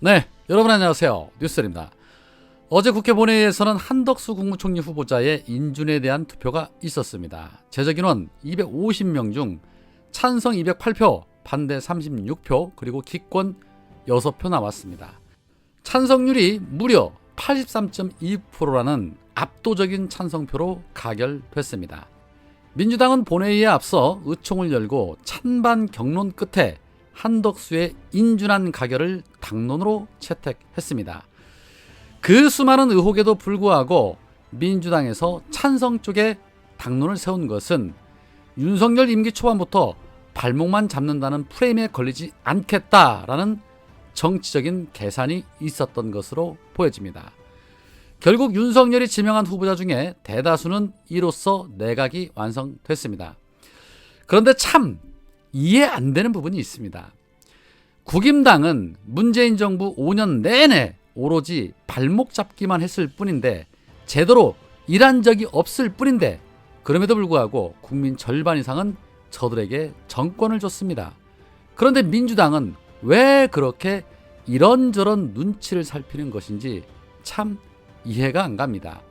네, 여러분 안녕하세요. 뉴스입니다. 어제 국회 본회의에서는 한덕수 국무총리 후보자의 인준에 대한 투표가 있었습니다. 제적인원 250명 중 찬성 208표, 반대 36표, 그리고 기권 6표 나왔습니다. 찬성률이 무려 83.2%라는 압도적인 찬성표로 가결됐습니다. 민주당은 본회의에 앞서 의총을 열고 찬반 격론 끝에 한덕수의 인준안 가결을 당론으로 채택했습니다. 그 수많은 의혹에도 불구하고 민주당에서 찬성 쪽에 당론을 세운 것은 윤석열 임기 초반부터 발목만 잡는다는 프레임에 걸리지 않겠다라는 정치적인 계산이 있었던 것으로 보여집니다. 결국 윤석열이 지명한 후보자 중에 대다수는 이로써 내각이 완성됐습니다. 그런데 참 이해 안 되는 부분이 있습니다. 국임당은 문재인 정부 5년 내내 오로지 발목 잡기만 했을 뿐인데 제대로 일한 적이 없을 뿐인데 그럼에도 불구하고 국민 절반 이상은 저들에게 정권을 줬습니다. 그런데 민주당은 왜 그렇게 이런저런 눈치를 살피는 것인지 참 이해가 안 갑니다.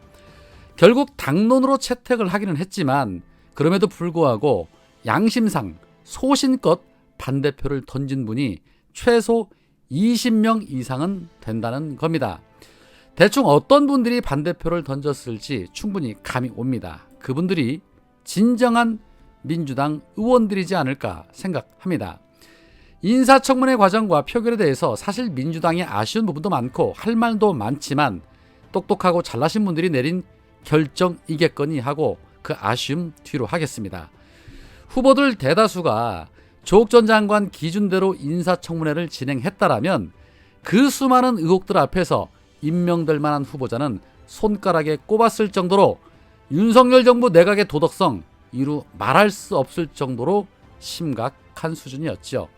결국 당론으로 채택을 하기는 했지만 그럼에도 불구하고 양심상 소신껏 반대표를 던진 분이 최소 20명 이상은 된다는 겁니다. 대충 어떤 분들이 반대표를 던졌을지 충분히 감이 옵니다. 그분들이 진정한 민주당 의원들이지 않을까 생각합니다. 인사청문회 과정과 표결에 대해서 사실 민주당이 아쉬운 부분도 많고 할 말도 많지만 똑똑하고 잘나신 분들이 내린 결정이겠거니 하고 그 아쉬움 뒤로 하겠습니다. 후보들 대다수가 조국 전 장관 기준대로 인사청문회를 진행했다라면 그 수많은 의혹들 앞에서 임명될 만한 후보자는 손가락에 꼽았을 정도로 윤석열 정부 내각의 도덕성 이루 말할 수 없을 정도로 심각한 수준이었죠.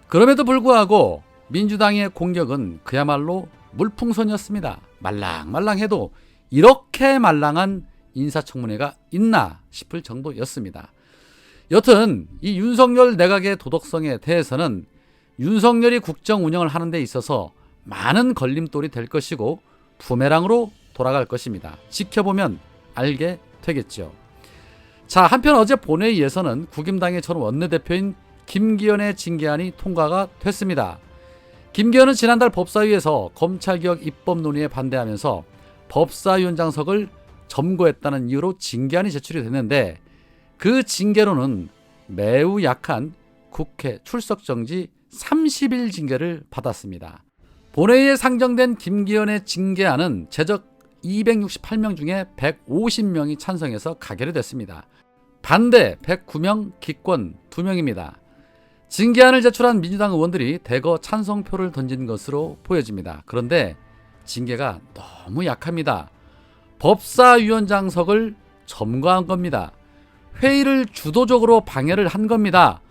그럼에도 불구하고 민주당의 공격은 그야말로 물풍선이었습니다. 말랑말랑해도 이렇게 말랑한 인사청문회가 있나 싶을 정도였습니다. 여튼 이 윤석열 내각의 도덕성에 대해서는 윤석열이 국정 운영을 하는 데 있어서 많은 걸림돌이 될 것이고 부메랑으로 돌아갈 것입니다. 지켜보면 알게 되겠죠. 자, 한편 어제 본회의에서는 국임당의 전 원내대표인 김기현의 징계안이 통과가 됐습니다. 김기현은 지난달 법사위에서 검찰개혁 입법 논의에 반대하면서 법사위원장석을 점거했다는 이유로 징계안이 제출이 됐는데 그 징계로는 매우 약한 국회 출석정지 30일 징계를 받았습니다. 본회의에 상정된 김기현의 징계안은 제적 268명 중에 150명이 찬성해서 가결이 됐습니다. 반대 109명, 기권 2명입니다. 징계안을 제출한 민주당 의원들이 대거 찬성표를 던진 것으로 보여집니다. 그런데 징계가 너무 약합니다. 법사위원장석을 점거한 겁니다. 회의를 주도적으로 방해를 한 겁니다.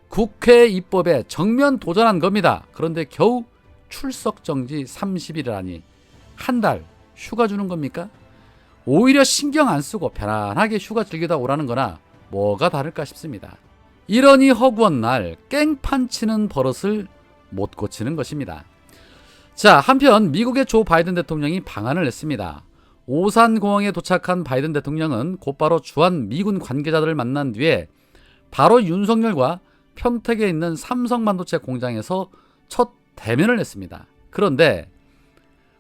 국회 입법에 정면 도전한 겁니다. 그런데 겨우 출석정지 30일이라니 한 달 휴가 주는 겁니까? 오히려 신경 안 쓰고 편안하게 휴가 즐기다 오라는 거나 뭐가 다를까 싶습니다. 이러니 허구한 날 깽판 치는 버릇을 못 고치는 것입니다. 자, 한편 미국의 조 바이든 대통령이 방한을 냈습니다. 오산공항에 도착한 바이든 대통령은 곧바로 주한 미군 관계자들을 만난 뒤에 바로 윤석열과 평택에 있는 삼성반도체 공장에서 첫 대면을 했습니다. 그런데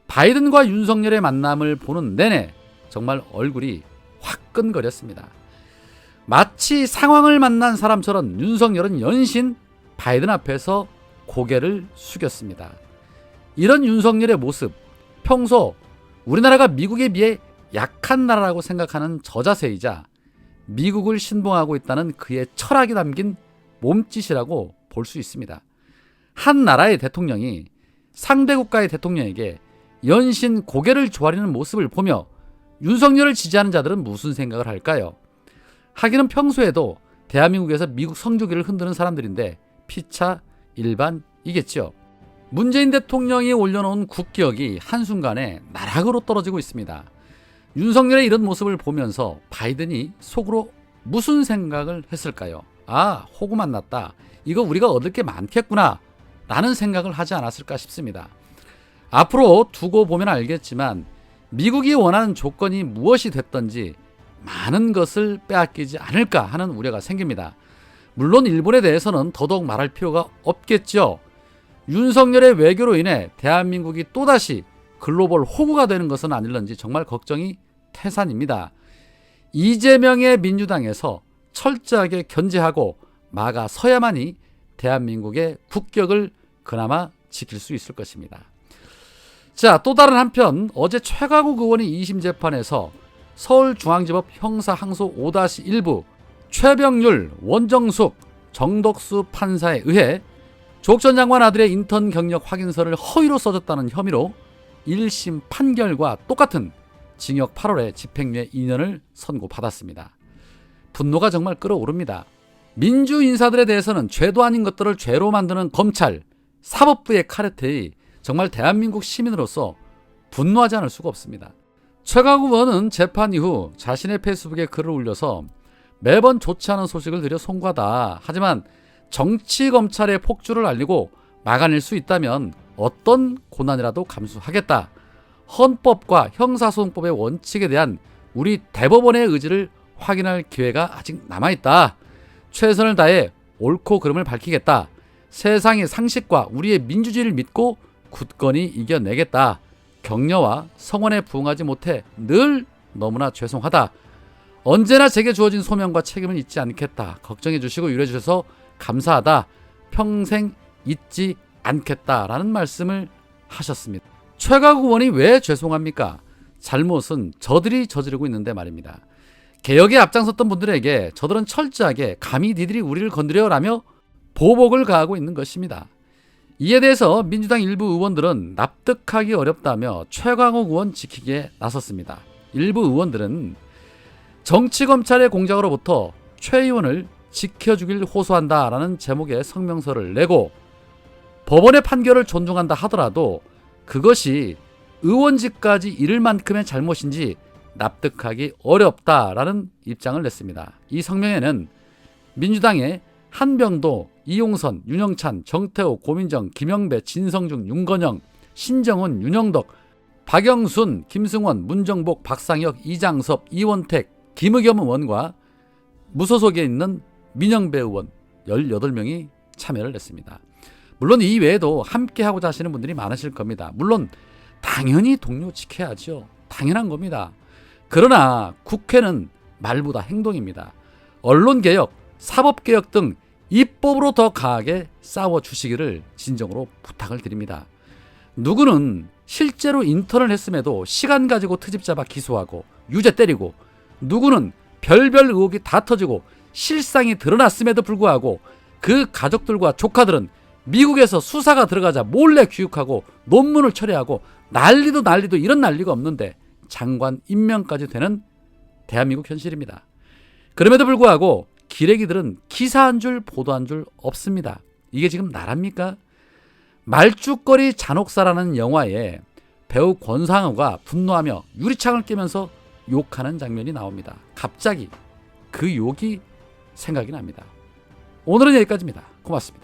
바이든과 윤석열의 만남을 보는 내내 정말 얼굴이 화끈거렸습니다. 마치 상황을 만난 사람처럼 윤석열은 연신 바이든 앞에서 고개를 숙였습니다. 이런 윤석열의 모습, 평소 우리나라가 미국에 비해 약한 나라라고 생각하는 저자세이자 미국을 신봉하고 있다는 그의 철학이 담긴 몸짓이라고 볼 수 있습니다. 한 나라의 대통령이 상대 국가의 대통령에게 연신 고개를 조아리는 모습을 보며 윤석열을 지지하는 자들은 무슨 생각을 할까요? 하기는 평소에도 대한민국에서 미국 성조기를 흔드는 사람들인데 피차 일반이겠죠. 문재인 대통령이 올려놓은 국격이 한순간에 나락으로 떨어지고 있습니다. 윤석열의 이런 모습을 보면서 바이든이 속으로 무슨 생각을 했을까요? 아, 호구 만났다. 이거 우리가 얻을 게 많겠구나 라는 생각을 하지 않았을까 싶습니다. 앞으로 두고 보면 알겠지만 미국이 원하는 조건이 무엇이 됐든지 많은 것을 빼앗기지 않을까 하는 우려가 생깁니다. 물론 일본에 대해서는 더더욱 말할 필요가 없겠죠. 윤석열의 외교로 인해 대한민국이 또다시 글로벌 호구가 되는 것은 아닐런지 정말 걱정이 태산입니다. 이재명의 민주당에서 철저하게 견제하고 막아서야만이 대한민국의 국격을 그나마 지킬 수 있을 것입니다. 자, 또 다른 한편 어제 최강욱 의원이 2심 재판에서 서울중앙지법 형사항소 5-1부 최병률, 원정숙, 정덕수 판사에 의해 조국 전 장관 아들의 인턴 경력 확인서를 허위로 써줬다는 혐의로 1심 판결과 똑같은 징역 8월에 집행유예 2년을 선고받았습니다. 분노가 정말 끓어오릅니다. 민주 인사들에 대해서는 죄도 아닌 것들을 죄로 만드는 검찰, 사법부의 카르텔이 정말 대한민국 시민으로서 분노하지 않을 수가 없습니다. 최강욱 의원은 재판 이후 자신의 페이스북에 글을 올려서 매번 좋지 않은 소식을 들려 송구하다. 하지만 정치 검찰의 폭주를 알리고 막아낼 수 있다면 어떤 고난이라도 감수하겠다. 헌법과 형사소송법의 원칙에 대한 우리 대법원의 의지를 확인할 기회가 아직 남아있다. 최선을 다해 옳고 그름을 밝히겠다. 세상의 상식과 우리의 민주주의를 믿고 굳건히 이겨내겠다. 격려와 성원에 부응하지 못해 늘 너무나 죄송하다. 언제나 제게 주어진 소명과 책임을 잊지 않겠다. 걱정해 주시고 유려해 주셔서 감사하다. 평생 잊지 않겠다라는 말씀을 하셨습니다. 최강욱 의원이 왜 죄송합니까? 잘못은 저들이 저지르고 있는데 말입니다. 개혁에 앞장섰던 분들에게 저들은 철저하게 감히 니들이 우리를 건드려라며 보복을 가하고 있는 것입니다. 이에 대해서 민주당 일부 의원들은 납득하기 어렵다며 최강욱 의원 지키기에 나섰습니다. 일부 의원들은 정치검찰의 공작으로부터 최 의원을 지켜주길 호소한다라는 제목의 성명서를 내고 법원의 판결을 존중한다 하더라도 그것이 의원직까지 이를 만큼의 잘못인지 납득하기 어렵다라는 입장을 냈습니다. 이 성명에는 민주당의 한병도, 이용선, 윤영찬, 정태호, 고민정, 김영배, 진성중, 윤건영, 신정훈, 윤영덕, 박영순, 김승원, 문정복, 박상혁, 이장섭, 이원택, 김의겸 의원과 무소속에 있는 민영배 의원 18명이 참여를 했습니다. 물론 이 외에도 함께하고자 하시는 분들이 많으실 겁니다. 물론 당연히 동료 지켜야죠. 당연한 겁니다. 그러나 국회는 말보다 행동입니다. 언론개혁, 사법개혁 등 입법으로 더 강하게 싸워주시기를 진정으로 부탁을 드립니다. 누구는 실제로 인턴을 했음에도 시간 가지고 트집 잡아 기소하고 유죄 때리고, 누구는 별별 의혹이 다 터지고 실상이 드러났음에도 불구하고 그 가족들과 조카들은 미국에서 수사가 들어가자 몰래 귀국하고 논문을 철회하고 난리도 이런 난리가 없는데 장관 임명까지 되는 대한민국 현실입니다. 그럼에도 불구하고 기레기들은 기사 한 줄 보도 한 줄 없습니다. 이게 지금 나랍니까? 말죽거리 잔혹사라는 영화에 배우 권상우가 분노하며 유리창을 깨면서 욕하는 장면이 나옵니다. 갑자기 그 욕이 생각이 납니다. 오늘은 여기까지입니다. 고맙습니다.